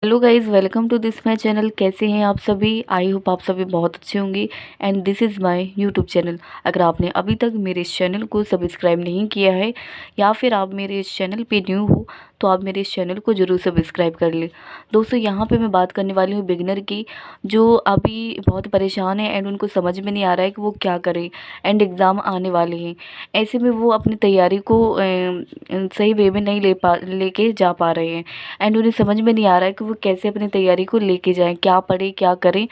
Hello guys, welcome to this my channel. कैसे हैं आप सभी? आई होप आप सभी बहुत अच्छे होंगे and this is my YouTube channel. अगर आपने अभी तक मेरे इस चैनल को सब्सक्राइब नहीं किया है या फिर आप मेरे इस चैनल पे न्यू हो तो आप मेरे इस चैनल को ज़रूर सब्सक्राइब कर ले। दोस्तों, यहाँ पे मैं बात करने वाली हूँ बिगिनर की, जो अभी बहुत परेशान है एंड उनको समझ में नहीं आ रहा है कि वो क्या करें एंड एग्ज़ाम आने वाले हैं। ऐसे में वो अपनी तैयारी को सही वे में नहीं लेके जा पा रहे हैं एंड उन्हें समझ में नहीं आ रहा है कि वो कैसे अपनी तैयारी को लेके जाएँ, क्या पढ़ें, क्या करें।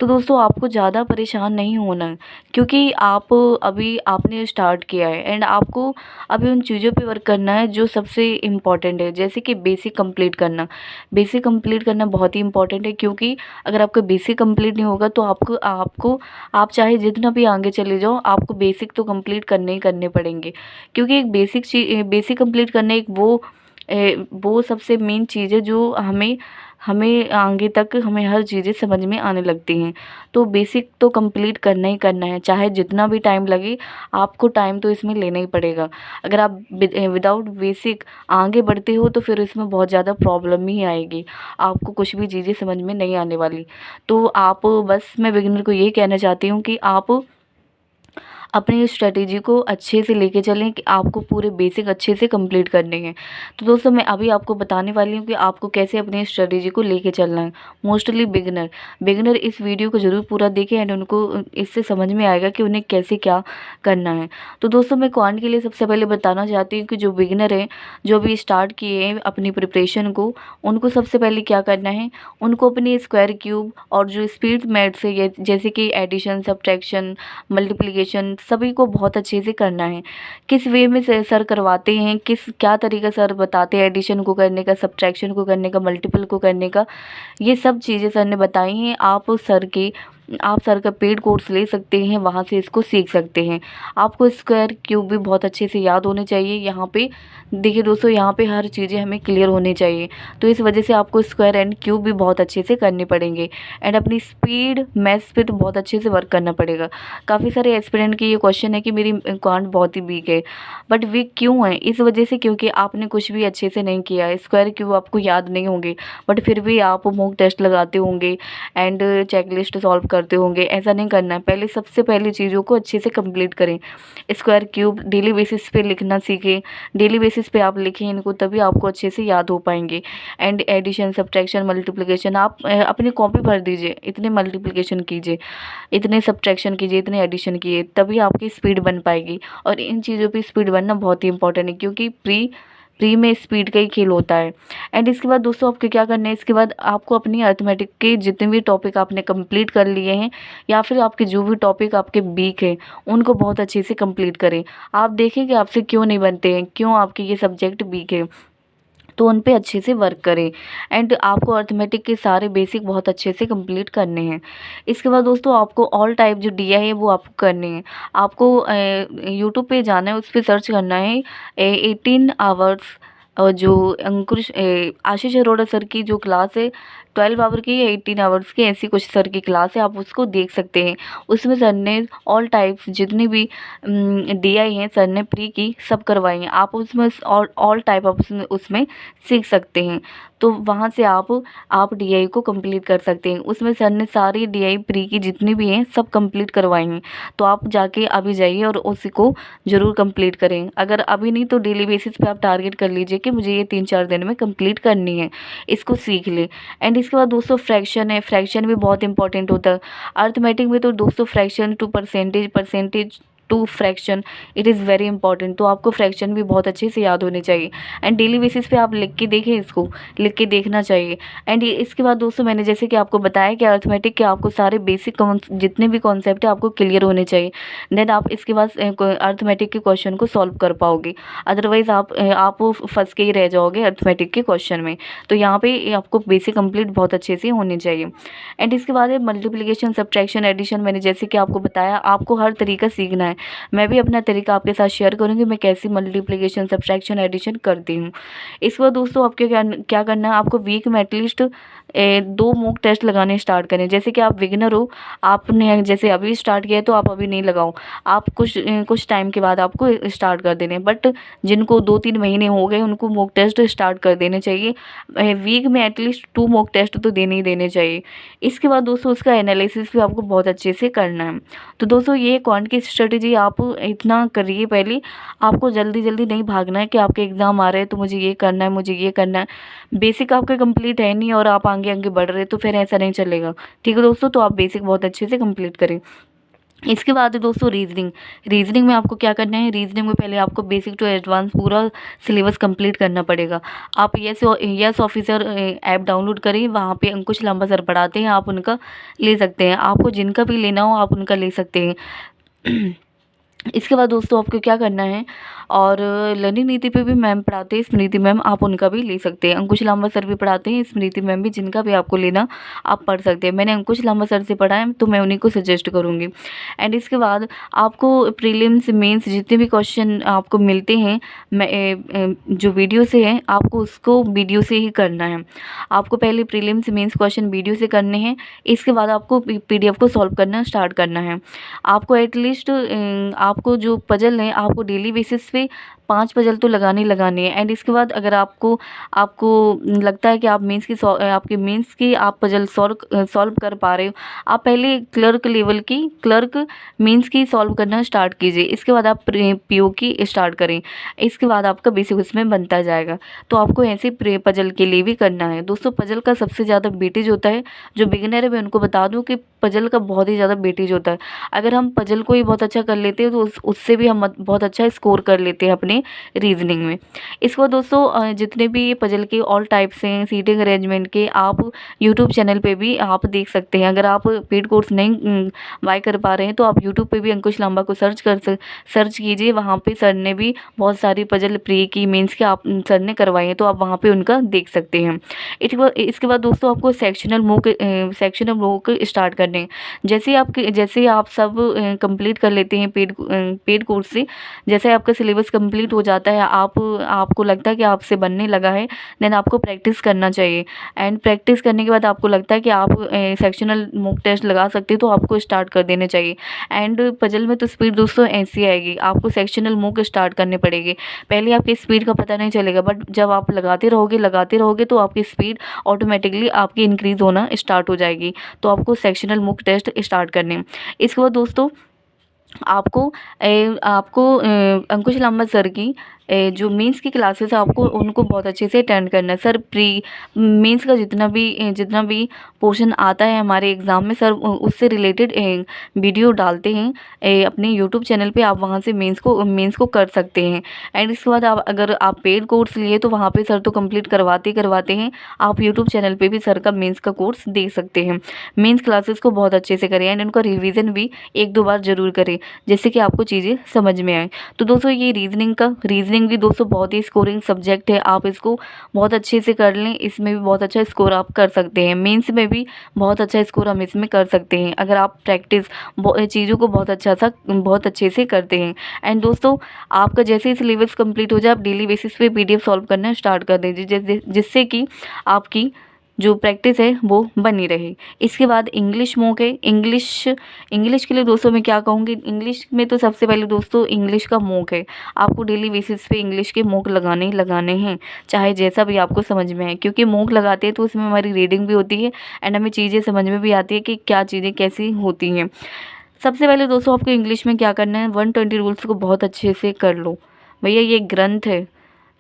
तो दोस्तों, आपको ज़्यादा परेशान नहीं होना है, क्योंकि आप अभी आपने स्टार्ट किया है एंड आपको अभी उन चीज़ों पे वर्क करना है जो सबसे इम्पॉर्टेंट है, जैसे कि बेसिक कंप्लीट करना। बेसिक कंप्लीट करना बहुत ही इम्पॉर्टेंट है, क्योंकि अगर आपका बेसिक कंप्लीट नहीं होगा तो आपको आपको आप चाहे जितना भी आगे चले जाओ, आपको बेसिक तो कंप्लीट करने ही करने पड़ेंगे। क्योंकि एक बेसिक कंप्लीट करना एक वो सबसे मेन चीज़ है जो हमें हमें आगे तक हमें हर चीज़ें समझ में आने लगती हैं। तो बेसिक तो कंप्लीट करना ही करना है, चाहे जितना भी टाइम लगे, आपको टाइम तो इसमें लेना ही पड़ेगा। अगर आप विदाउट बेसिक आगे बढ़ते हो तो फिर इसमें बहुत ज़्यादा प्रॉब्लम ही आएगी, आपको कुछ भी चीज़ें समझ में नहीं आने वाली। तो आप बस मैं बिगिनर को ये कहना चाहती हूँ कि आप अपनी स्ट्रैटेजी को अच्छे से लेके चलें कि आपको पूरे बेसिक अच्छे से कंप्लीट करने हैं। तो दोस्तों, मैं अभी आपको बताने वाली हूँ कि आपको कैसे अपनी स्ट्रैटेजी को लेके चलना है। मोस्टली बिगिनर इस वीडियो को ज़रूर पूरा देखें एंड उनको इससे समझ में आएगा कि उन्हें कैसे क्या करना है। तो दोस्तों, मैं क्वांट के लिए सबसे पहले बताना चाहती हूँ कि जो बिगिनर हैं, जो अभी स्टार्ट किए हैं अपनी प्रिपरेशन को, उनको सबसे पहले क्या करना है, उनको अपनी स्क्वायर क्यूब और जो स्पीड मैथ्स है, जैसे कि एडिशन, सब्ट्रैक्शन, मल्टीप्लिकेशन, सभी को बहुत अच्छे से करना है। किस वे में सर करवाते हैं, क्या तरीका सर बताते हैं एडिशन को करने का, सब्ट्रैक्शन को करने का, मल्टीपल को करने का, ये सब चीज़ें सर ने बताई हैं। आप सर का पेड कोर्स ले सकते हैं, वहाँ से इसको सीख सकते हैं। आपको स्क्वायर क्यूब भी बहुत अच्छे से याद होने चाहिए। यहाँ पे देखिए दोस्तों, यहाँ पे हर चीज़ें हमें क्लियर होनी चाहिए, तो इस वजह से आपको स्क्वायर एंड क्यूब भी बहुत अच्छे से करने पड़ेंगे एंड अपनी स्पीड मैथ्स पे तो बहुत अच्छे से वर्क करना पड़ेगा। काफ़ी सारे एस्पिरेंट की ये क्वेश्चन है कि मेरी क्वांट बहुत ही वीक है, बट वीक क्यों है? इस वजह से क्योंकि आपने कुछ भी अच्छे से नहीं किया है। स्क्वायर क्यूब आपको याद नहीं होंगे, बट फिर भी आप मॉक टेस्ट लगाते होंगे एंड चेकलिस्ट सॉल्व करते होंगे। ऐसा नहीं करना है। पहले सबसे पहले चीज़ों को अच्छे से कंप्लीट करें। स्क्वायर क्यूब डेली बेसिस पे लिखना सीखें। डेली बेसिस पे आप लिखें इनको, तभी आपको अच्छे से याद हो पाएंगे। एंड एडिशन, सब्ट्रैक्शन, मल्टीप्लिकेशन आप अपनी कॉपी भर दीजिए, इतने मल्टीप्लिकेशन कीजिए, इतने सब्ट्रैक्शन कीजिए, इतने एडिशन किए, तभी आपकी स्पीड बन पाएगी। और इन चीज़ों पे स्पीड बनना बहुत ही इंपॉर्टेंट है, क्योंकि प्री में स्पीड का ही खेल होता है। एंड इसके बाद दोस्तों, आपको क्या करना है, इसके बाद आपको अपनी अर्थमेटिक के जितने भी टॉपिक आपने कंप्लीट कर लिए हैं या फिर आपके जो भी टॉपिक आपके वीक हैं, उनको बहुत अच्छे से कंप्लीट करें। आप देखें कि आपसे क्यों नहीं बनते हैं, क्यों आपके ये सब्जेक्ट वीक है, तो उन पे अच्छे से वर्क करें। एंड आपको अर्थमेटिक के सारे बेसिक बहुत अच्छे से कंप्लीट करने हैं। इसके बाद दोस्तों, आपको ऑल टाइप जो दिया है वो आपको करने हैं। आपको यूट्यूब पे जाना है, उस पर सर्च करना है 18 आवर्स, और जो आशीष अरोड़ा सर की जो क्लास है 12 आवर की या 18 आवर्स की, ऐसी कुछ सर की क्लास है, आप उसको देख सकते हैं। उसमें सर ने ऑल टाइप्स जितनी भी DI हैं सर ने प्री की सब करवाई हैं। आप उसमें ऑल टाइप आप उसमें सीख सकते हैं। तो वहाँ से आप DI को कंप्लीट कर सकते हैं। उसमें सर ने सारी DI प्री की जितनी भी हैं सब कंप्लीट करवाई हैं। तो आप जाके अभी जाइए और उसी को ज़रूर कंप्लीट करें। अगर अभी नहीं तो डेली बेसिस पे आप टारगेट कर लीजिए कि मुझे ये 3-4 दिन में कंप्लीट करनी है, इसको सीख लें। एंड इसके बाद दोस्तों, फ्रैक्शन है, फ्रैक्शन भी बहुत इंपॉर्टेंट होता है। अर्थमेटिक में तो दोस्तों fraction to percentage to fraction, it is very important. तो आपको फ्रैक्शन भी बहुत अच्छे से याद होने चाहिए एंड डेली बेसिस पे आप लिख के देखें, इसको लिख के देखना चाहिए। एंड इसके बाद दोस्तों, मैंने जैसे कि आपको बताया कि अर्थमेटिक के आपको सारे बेसिक जितने भी कॉन्सेप्ट है आपको क्लियर होने चाहिए, देन आप इसके बाद अर्थमेटिक के क्वेश्चन को सॉल्व कर पाओगे। अदरवाइज़ आप फंस के ही रह जाओगे अर्थमेटिक के क्वेश्चन में। तो यहाँ पे आपको बेसिक कंप्लीट बहुत अच्छे से होने चाहिए। एंड इसके बाद है मल्टीप्लिकेशन, सब्ट्रैक्शन, एडिशन। मैंने जैसे कि आपको बताया, आपको हर तरीका सीखना है। मैं भी अपना तरीका आपके साथ शेयर करूँगी, मैं कैसे मल्टीप्लिकेशन, सब्ट्रैक्शन, एडिशन करती हूँ। इसके बाद दोस्तों आपको क्या करना है, आपको वीक में एटलीस्ट 2 मॉक टेस्ट लगाने स्टार्ट करें। जैसे कि आप बिगिनर हो, आपने जैसे अभी स्टार्ट किया है तो आप अभी नहीं लगाओ, आप कुछ टाइम के बाद आपको स्टार्ट कर देने। बट जिनको 2-3 महीने हो गए उनको मॉक टेस्ट स्टार्ट कर देने चाहिए। वीक में एटलीस्ट 2 मॉक टेस्ट तो देने ही देने चाहिए। इसके बाद दोस्तों उसका एनालिसिस भी आपको बहुत अच्छे से करना है। तो दोस्तों ये क्वांट की स्ट्रेटेजी आप इतना करिए पहले, आपको जल्दी जल्दी नहीं भागना है कि आपके एग्ज़ाम आ रहे हैं तो मुझे ये करना है, मुझे ये करना है। बेसिक आपका कंप्लीट है नहीं और आप आगे आगे बढ़ रहे तो फिर ऐसा नहीं चलेगा। ठीक है दोस्तों, तो आप बेसिक बहुत अच्छे से कंप्लीट करें। इसके बाद है दोस्तों रीजनिंग में आपको क्या करना है, रीजनिंग में पहले आपको बेसिक टू एडवांस पूरा सिलेबस कंप्लीट करना पड़ेगा। आप यस ऑफिसर ऐप डाउनलोड करें, वहाँ पे अंकुश लांबा सर पढ़ाते हैं, आप उनका ले सकते हैं। आपको जिनका भी लेना हो आप उनका ले सकते हैं। इसके बाद दोस्तों आपको क्या करना है, और लर्निंग नीति पे भी मैम पढ़ाते हैं, स्मृति मैम, आप उनका भी ले सकते हैं। अंकुश लांबा सर भी पढ़ाते हैं, स्मृति मैम भी, जिनका भी आपको लेना आप पढ़ सकते हैं। मैंने अंकुश लांबा सर से पढ़ा है तो मैं उन्हीं को सजेस्ट करूँगी। एंड इसके बाद आपको प्रीलिम्स, मेंस जितने भी क्वेश्चन आपको मिलते हैं जो वीडियो से हैं, आपको उसको वीडियो से ही करना है। आपको पहले प्रीलिम्स, मेंस क्वेश्चन वीडियो से करने हैं। इसके बाद आपको PDF को सॉल्व करना स्टार्ट करना है। आपको एटलीस्ट आपको जो पजल है आपको डेली बेसिस पे 5 पजल तो लगाने ही लगाने हैं। एंड इसके बाद अगर आपको लगता है कि आप आपके मेंस की आप पजल सॉल्व कर पा रहे हो, आप पहले क्लर्क मेंस की सॉल्व करना स्टार्ट कीजिए। इसके बाद आप PO की स्टार्ट करें। इसके बाद आपका बेसिक उसमें बनता जाएगा। तो आपको ऐसे पजल के लिए भी करना है। दोस्तों पजल का सबसे ज़्यादा वेटेज होता है, जो बिगिनर है मैं उनको बता दूं कि पजल का बहुत ही ज़्यादा वेटेज होता है। अगर हम पजल को ही बहुत अच्छा कर लेते हैं तो उससे भी हम बहुत अच्छा स्कोर कर लेते हैं अपने रीजनिंग में। इसके बाद दोस्तों जितने भी पजल के ऑल टाइप्स हैं सीटिंग अरेंजमेंट के, आप यूट्यूब चैनल पे भी आप देख सकते हैं। अगर आप पेड कोर्स नहीं बाय कर पा रहे हैं तो आप यूट्यूब पे भी अंकुश लांबा को सर्च कीजिए। वहाँ पे सर ने भी बहुत सारी पजल प्री की, मेंस की आप सर ने करवाई है, तो आप वहाँ पे उनका देख सकते हैं। इसके बाद दोस्तों आपको सेक्शनल मूक स्टार्ट करने हैं। जैसे आप सब कंप्लीट कर लेते हैं पेड कोर्स से, जैसे आपका सिलेबस कंप्लीट हो जाता है, आपको लगता है कि आपसे बनने लगा है, देन आपको प्रैक्टिस करना चाहिए। एंड प्रैक्टिस करने के बाद आपको लगता है कि आप सेक्शनल मॉक टेस्ट लगा सकते हो तो आपको स्टार्ट कर देने चाहिए। एंड पजल में तो स्पीड दोस्तों ऐसी आएगी, आपको सेक्शनल मॉक स्टार्ट करने पड़ेगी। पहले आपकी स्पीड का पता नहीं चलेगा, बट जब आप लगाते रहोगे तो आपकी स्पीड ऑटोमेटिकली आपकी इंक्रीज़ होना स्टार्ट हो जाएगी। तो आपको सेक्शनल मॉक टेस्ट स्टार्ट करने। इसके बाद दोस्तों आपको अंकुश लांबा सर की जो मेंस की क्लासेस है आपको उनको बहुत अच्छे से अटेंड करना है। सर प्री मेंस का जितना भी पोर्शन आता है हमारे एग्ज़ाम में, सर उससे रिलेटेड वीडियो डालते हैं अपने यूट्यूब चैनल पे, आप वहाँ से मेंस को कर सकते हैं। एंड इसके बाद अगर आप पेड कोर्स लिए तो वहाँ पे सर तो कंप्लीट करवाते हैं, आप यूट्यूब चैनल पे भी सर का मेंस का कोर्स देख सकते हैं। मेंस क्लासेस को बहुत अच्छे से करें एंड उनका रिविज़न भी 1-2 बार ज़रूर करें, जिससे कि आपको चीज़ें समझ में आए। तो दोस्तों ये रीजनिंग भी दोस्तों बहुत ही स्कोरिंग सब्जेक्ट है, आप इसको बहुत अच्छे से कर लें, इसमें भी बहुत अच्छा स्कोर आप कर सकते हैं। मेंस में भी बहुत अच्छा स्कोर हम इसमें कर सकते हैं अगर आप प्रैक्टिस चीज़ों को बहुत अच्छे से करते हैं। एंड दोस्तों आपका जैसे ही सिलेबस कंप्लीट हो जाए आप डेली बेसिस पे PDF सॉल्व करना स्टार्ट कर दीजिए, जिससे कि आपकी जो प्रैक्टिस है वो बनी रहे। इसके बाद इंग्लिश मॉक है। इंग्लिश के लिए दोस्तों मैं क्या कहूँगी, इंग्लिश में तो सबसे पहले दोस्तों इंग्लिश का मॉक है। आपको डेली बेसिस पे इंग्लिश के मॉक लगाने हैं, चाहे जैसा भी आपको समझ में आए, क्योंकि मॉक लगाते हैं तो उसमें हमारी रीडिंग भी होती है एंड हमें चीज़ें समझ में भी आती है कि क्या चीज़ें कैसी होती हैं। सबसे पहले दोस्तों आपको इंग्लिश में क्या करना है, 120 रूल्स को बहुत अच्छे से कर लो। भैया ये ग्रंथ है,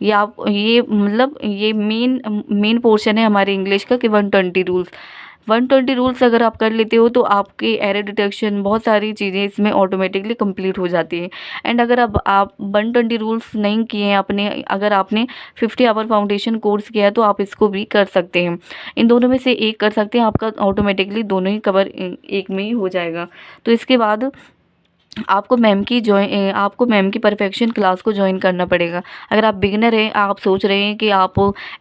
ये मेन पोर्शन है हमारे इंग्लिश का कि 120 रूल्स अगर आप कर लेते हो तो आपके एरर डिटेक्शन बहुत सारी चीज़ें इसमें ऑटोमेटिकली कंप्लीट हो जाती हैं। एंड अगर अब आप 120 रूल्स नहीं किए हैं अगर आपने 50 आवर फाउंडेशन कोर्स किया है तो आप इसको भी कर सकते हैं। इन दोनों में से एक कर सकते हैं, आपका ऑटोमेटिकली दोनों ही कवर एक में ही हो जाएगा। तो इसके बाद आपको मैम की परफेक्शन क्लास को ज्वाइन करना पड़ेगा। अगर आप बिगिनर हैं, आप सोच रहे हैं कि आप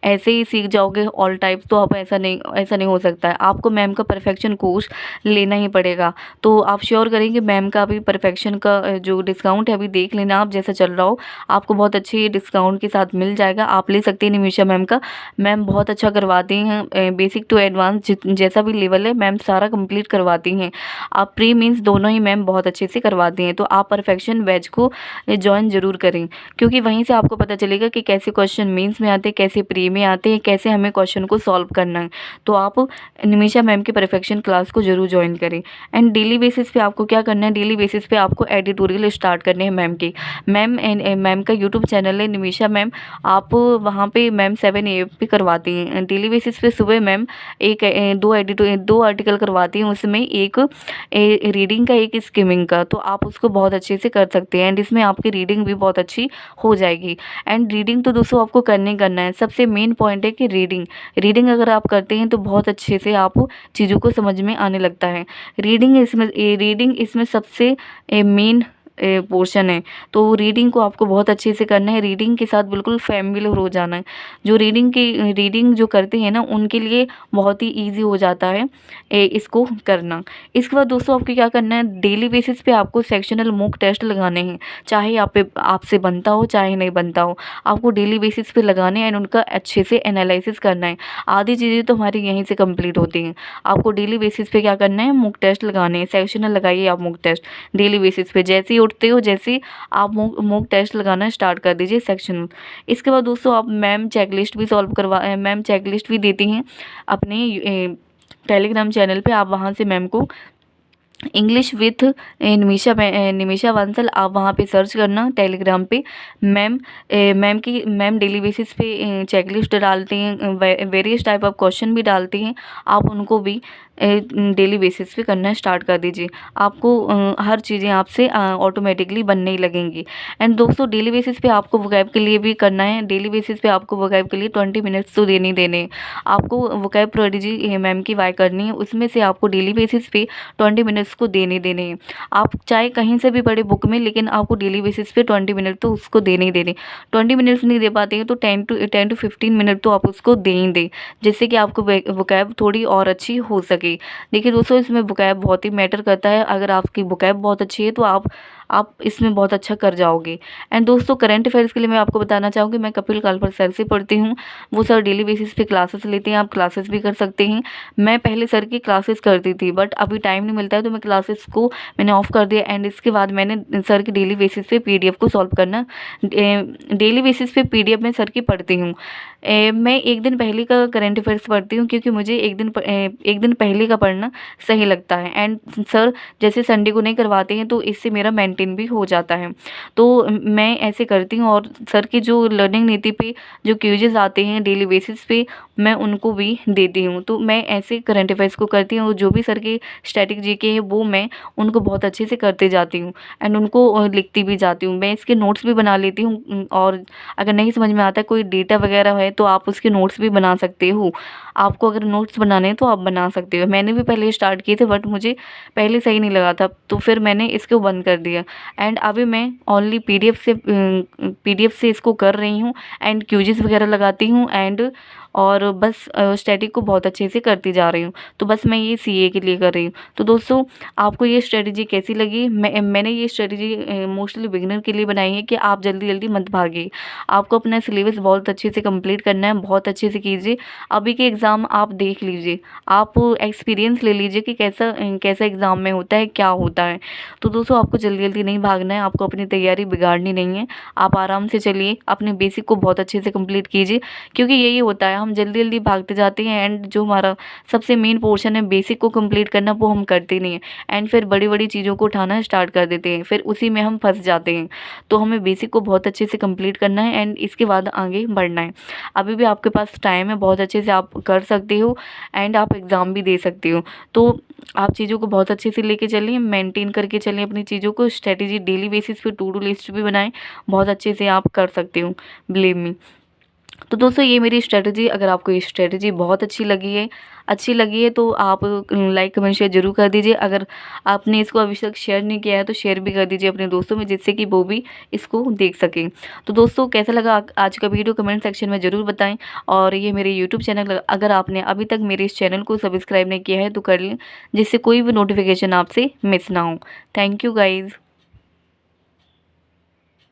ऐसे ही सीख जाओगे ऑल टाइप, तो आप ऐसा नहीं हो सकता है। आपको मैम का परफेक्शन कोर्स लेना ही पड़ेगा। तो आप श्योर करें कि मैम का अभी परफेक्शन का जो डिस्काउंट है अभी देख लेना आप, जैसा चल रहा हो आपको बहुत अच्छी डिस्काउंट के साथ मिल जाएगा। आप ले सकते हैं निमिषा मैम का। मैम बहुत अच्छा करवाती हैं, बेसिक टू एडवांस जैसा भी लेवल है मैम सारा कंप्लीट करवाती हैं। आप प्री मीन्स दोनों ही मैम बहुत अच्छे से करवाती हैं। तो आप परफेक्शन बैच को ज्वाइन ज़रूर करें, क्योंकि वहीं से आपको पता चलेगा कि कैसे क्वेश्चन मीन्स में आते हैं, कैसे प्री में आते हैं, कैसे हमें क्वेश्चन को सॉल्व करना है। तो आप निमिषा मैम की परफेक्शन क्लास को ज़रूर ज्वाइन करें। एंड डेली बेसिस पे आपको क्या करना है, डेली बेसिस पे आपको एडिटोरियल स्टार्ट करने हैं मैम की। मैम का यूट्यूब चैनल है निमिषा मैम, आप वहाँ पे मैम 7 AM पे करवाती हैं। डेली बेसिस पे सुबह मैम दो आर्टिकल करवाती हैं, उसमें एक रीडिंग का एक स्किमिंग का। तो आप उसको बहुत अच्छे से कर सकते हैं एंड इसमें आपकी रीडिंग भी बहुत अच्छी हो जाएगी। एंड रीडिंग तो दोस्तों आपको करना है। सबसे मेन पॉइंट है कि रीडिंग अगर आप करते हैं तो बहुत अच्छे से आप चीज़ों को समझ में आने लगता है। रीडिंग इसमें सबसे मेन पोर्शन है। तो रीडिंग को आपको बहुत अच्छे से करना है, रीडिंग के साथ बिल्कुल फैमिलियर हो जाना है। जो रीडिंग जो करते हैं ना उनके लिए बहुत ही ईजी हो जाता है इसको करना। इसके बाद दोस्तों आपको क्या करना है, डेली बेसिस पे आपको सेक्शनल मॉक टेस्ट लगाने हैं। चाहे आपसे बनता हो चाहे नहीं बनता हो, आपको डेली बेसिस पे लगाने हैं एंड उनका अच्छे से एनालिसिस करना है। आधी चीज़ें तो हमारी यहीं से कंप्लीट होती हैं। आपको डेली बेसिस पे क्या करना है, मॉक टेस्ट लगाने हैं। सेक्शनल लगाइए आप मॉक टेस्ट डेली बेसिस पे, जैसे ही उठते हो जैसे ही आप मॉक टेस्ट लगाना स्टार्ट कर दीजिए सेक्शनल। इसके बाद दोस्तों आप मैम चेकलिस्ट भी देती हैं अपने टेलीग्राम चैनल पे। आप वहाँ से मैम को इंग्लिश विथ निमिषा बंसल आप वहाँ पे सर्च करना टेलीग्राम पे। मैम डेली बेसिस पे चेकलिस्ट डालती हैं, वेरियस टाइप ऑफ क्वेश्चन भी डालती हैं। आप उनको भी डेली बेसिस पे करना स्टार्ट कर दीजिए। आपको हर चीज़ें आपसे ऑटोमेटिकली बनने ही लगेंगी। एंड दोस्तों डेली बेसिस पे आपको वोकैब के लिए भी करना है। डेली बेसिस पे आपको वोकैब के लिए 20 मिनट्स तो देने ही देने हैं। आपको वोकैब प्रोडिजी मैम की वाई करनी है, उसमें से आपको डेली बेसिस पे 20 मिनट्स को देने देने हैं। आप चाहे कहीं से भी पढ़े बुक में, लेकिन आपको डेली बेसिस पे 20 मिनट तो उसको देने ही देने। 20 मिनट्स नहीं दे पाते हैं तो 10 to 15 मिनट तो आप उसको दे ही दें, जिससे कि आपको वोकैब थोड़ी और अच्छी हो सके। देखिए दोस्तों इसमें वोकैब बहुत ही मैटर करता है। अगर आपकी वोकैब बहुत अच्छी है तो आप इसमें बहुत अच्छा कर जाओगे। एंड दोस्तों करंट अफेयर्स के लिए मैं आपको बताना चाहूँगी, मैं कपिल कालपर सर से पढ़ती हूँ। वो सर डेली बेसिस पे क्लासेस लेते हैं, आप क्लासेस भी कर सकते हैं। मैं पहले सर की क्लासेस करती थी, बट अभी टाइम नहीं मिलता है तो मैं क्लासेस को मैंने ऑफ कर दिया। एंड इसके बाद मैंने सर की डेली बेसिस पे PDF को सॉल्व करना, डेली बेसिस पे PDF में सर की पढ़ती हूँ। मैं एक दिन पहले का करंट अफेयर्स पढ़ती हूँ, क्योंकि मुझे एक दिन पहले का पढ़ना सही लगता है। एंड सर जैसे संडे को नहीं करवाते हैं तो इससे मेरा मेंटेन भी हो जाता है। तो मैं ऐसे करती हूँ। और सर की जो लर्निंग नीति पे जो क्विज़ेस आते हैं डेली बेसिस पे, मैं उनको भी देती हूँ। तो मैं ऐसे करंट अफेयर्स को करती हूँ। जो भी सर के स्टैटिक जीके है वो मैं उनको बहुत अच्छे से करते जाती हूँ एंड उनको लिखती भी जाती हूँ। मैं इसके नोट्स भी बना लेती हूँ। और अगर नहीं समझ में आता है कोई डेटा वगैरह है तो आप उसके नोट्स भी बना सकते हो। आपको अगर नोट्स बनाने हैं तो आप बना सकते हो। मैंने भी पहले स्टार्ट किए थे, बट मुझे पहले सही नहीं लगा था, तो फिर मैंने इसको बंद कर दिया। एंड अभी मैं ओनली PDF से इसको कर रही हूँ एंड क्यूजेस वगैरह लगाती हूँ एंड और बस स्टैटिक को बहुत अच्छे से करती जा रही हूँ। तो बस मैं ये CA के लिए कर रही हूँ। तो दोस्तों आपको ये स्ट्रेटजी कैसी लगी? मैंने ये स्ट्रेटजी मोस्टली बिगिनर के लिए बनाई है कि आप जल्दी जल्दी मत भागिए। आपको अपना सिलेबस बहुत अच्छे से कंप्लीट करना है, बहुत अच्छे से कीजिए। अभी के एग्ज़ाम आप देख लीजिए, आप एक्सपीरियंस ले लीजिए कि कैसा एग्ज़ाम में होता है, क्या होता है। तो दोस्तों आपको जल्दी जल्दी नहीं भागना है, आपको अपनी तैयारी बिगाड़नी नहीं है। आप आराम से चलिए, अपने बेसिक को बहुत अच्छे से कंप्लीट कीजिए, क्योंकि यही होता है हम जल्दी जल्दी भागते जाते हैं एंड जो हमारा सबसे मेन पोर्शन है बेसिक को कंप्लीट करना, वो हम करते नहीं हैं एंड फिर बड़ी बड़ी चीज़ों को उठाना स्टार्ट कर देते हैं, फिर उसी में हम फंस जाते हैं। तो हमें बेसिक को बहुत अच्छे से कंप्लीट करना है एंड इसके बाद आगे बढ़ना है। अभी भी आपके पास टाइम है, बहुत अच्छे से आप कर सकते हो एंड आप एग्ज़ाम भी दे सकते हो। तो आप चीज़ों को बहुत अच्छे से लेके चलिए, मेंटेन करके चलिए अपनी चीज़ों को। स्ट्रेटेजी डेली बेसिस पे टू डू लिस्ट भी बनाएं, बहुत अच्छे से आप कर सकते हो, बिलीव मी। तो दोस्तों ये मेरी स्ट्रैटेजी, अगर आपको ये स्ट्रैटेजी बहुत अच्छी लगी है तो आप लाइक कमेंट शेयर ज़रूर कर दीजिए। अगर आपने इसको अभी तक शेयर नहीं किया है तो शेयर भी कर दीजिए अपने दोस्तों में, जिससे कि वो भी इसको देख सकें। तो दोस्तों कैसा लगा आज का वीडियो, कमेंट सेक्शन में ज़रूर बताएं। और ये मेरे यूट्यूब चैनल, अगर आपने अभी तक मेरे इस चैनल को सब्सक्राइब नहीं किया है तो कर लें, जिससे कोई भी नोटिफिकेशन आपसे मिस ना हो। Thank you guys.